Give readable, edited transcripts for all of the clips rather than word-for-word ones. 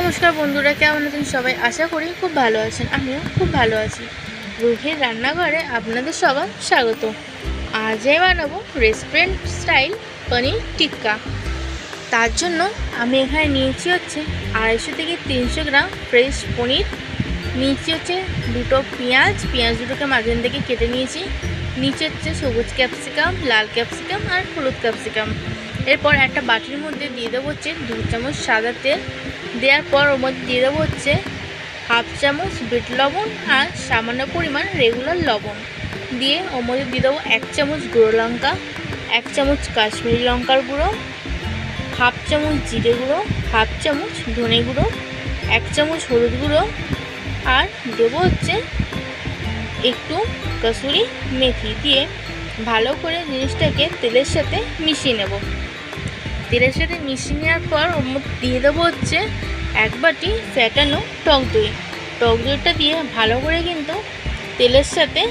নমস্কার বন্ধুরা, কেমন আছেন সবাই? আশা করি খুব ভালো আছেন। আমিও খুব ভালো আছি। রুহির রান্নাঘরে আপনাদের সবার স্বাগত। আজ আমি বানাবো রেস্টুরেন্ট স্টাইল পনির টিক্কা। তার জন্য আমি এখানে নিয়েছি হচ্ছে 250 থেকে 300 গ্রাম ফ্রেশ পনির, নিয়েছি হচ্ছে দুটো পেঁয়াজ দুটোকে মাঝখান থেকে কেটে নিয়েছি, নিচে হচ্ছে সবুজ ক্যাপসিকাম, লাল ক্যাপসিকাম আর হলুদ ক্যাপসিকাম। এরপর একটা বাটির মধ্যে দিয়ে দেবো হচ্ছে 2 চামচ সাদা তেল। দেওয়ার পর ওর মধ্যে দিয়ে দেবো হচ্ছে 1/2 চামচ বিট লবণ আর সামান্য পরিমাণ রেগুলার লবণ। দিয়ে ওর মধ্যে দিয়ে দেবো 1 চামচ গুঁড়ো লঙ্কা, 1 চামচ কাশ্মীরি লঙ্কার গুঁড়ো, 1/2 চামচ জিরে গুঁড়ো, 1/2 চামচ ধনে গুঁড়ো, 1 চামচ হলুদ গুঁড়ো আর দেবো হচ্ছে একটু কসুরি মেথি। দিয়ে ভালো করে জিনিসটাকে তেলের সাথে মিশিয়ে নেব। তেলের সাথে মিশিয়ে নেওয়ার পর ওর মধ্যে দিয়ে দেবো হচ্ছে 1 বাটি ফ্যাটানো টক দই। টক দইটা দিয়ে ভালো করে কিন্তু তেলের সাথে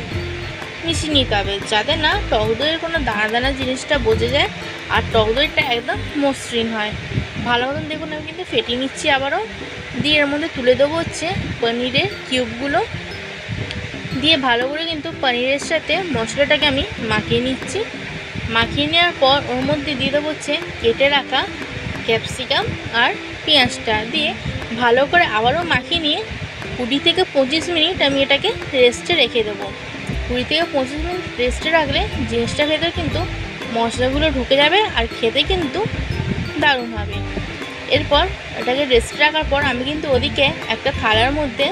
মিশিয়ে নিতে হবে, যাতে না টক দইয়ের কোনো দানা দানা জিনিসটা বোঝা যায় আর টক দইটা একদম মসৃণ হয়। ভালো মতন দেখুন আমি কিন্তু ফেটিয়ে নিচ্ছি আবারও। দিয়ে এর মধ্যে তুলে দেবো হচ্ছে পনিরের কিউবগুলো। দিয়ে ভালো করে কিন্তু পনিরের সাথে মশলাটাকে আমি মাখিয়ে নিচ্ছি। মাখিয়ে নেওয়ার পর ওর মধ্যে দিয়ে দেবো হচ্ছে কেটে রাখা ক্যাপসিকাম আর পেঁয়াজটা। দিয়ে ভালো করে আবারও মাখিয়ে নিয়ে 20 থেকে 25 মিনিট আমি এটাকে রেস্টে রেখে দেবো। 20 থেকে 25 মিনিট রেস্টে রাখলে জিনিসটা ভেতরে কিন্তু মশলাগুলো ঢুকে যাবে আর খেতে কিন্তু দারুণ হবে। এরপর এটাকে রেস্টে রাখার পর আমি কিন্তু ওদিকে একটা থালার মধ্যে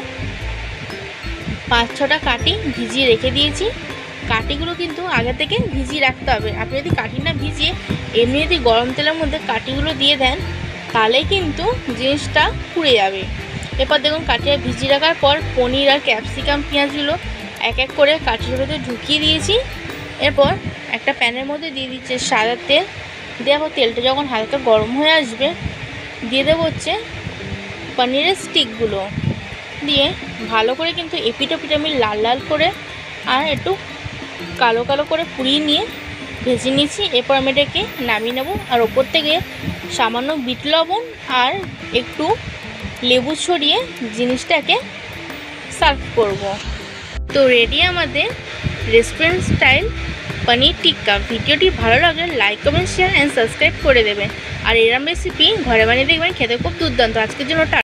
5-6টা কাঠি ভিজিয়ে রেখে দিয়েছি। কাঠিগুলো কিন্তু আগে থেকে ভিজিয়ে রাখতে হবে। আপনি যদি কাঠি না ভিজিয়ে এমনি যদি গরম তেলের মধ্যে কাঠিগুলো দিয়ে দেন তাহলে কিন্তু জিনিসটা পুড়ে যাবে। এরপর দেখুন কাঠিটা ভিজিয়ে রাখার পর পনির আর ক্যাপসিকাম পেঁয়াজগুলো এক এক করে কাঠির মধ্যে ঢুকিয়ে দিয়েছি। এরপর একটা প্যানের মধ্যে দিয়ে দিচ্ছে সাদা তেল। দেখো তেলটা যখন হালকা গরম হয়ে আসবে দিয়ে দেবো হচ্ছে পনিরের স্টিকগুলো। দিয়ে ভালো করে কিন্তু এপিট ওপিট আমি লাল লাল করে আর একটু কালো কালো করে পুড়িয়ে নিয়ে ভেজে নিয়েছি। এরপর আমি এটাকে নামিয়ে নেব আর ওপর থেকে সামান্য বিট লবণ আর একটু লেবু ছড়িয়ে জিনিসটাকে সার্ভ করব। তো রেডি আমাদের রেস্টুরেন্ট স্টাইল পনির টিক্কা। ভিডিওটি ভালো লাগলে like comment share and subscribe করে দেবেন। আর এরম রেসিপি ঘরে বানিয়ে দেখবেন, খেতে খুব দুর্দান্ত। আজকের জন্য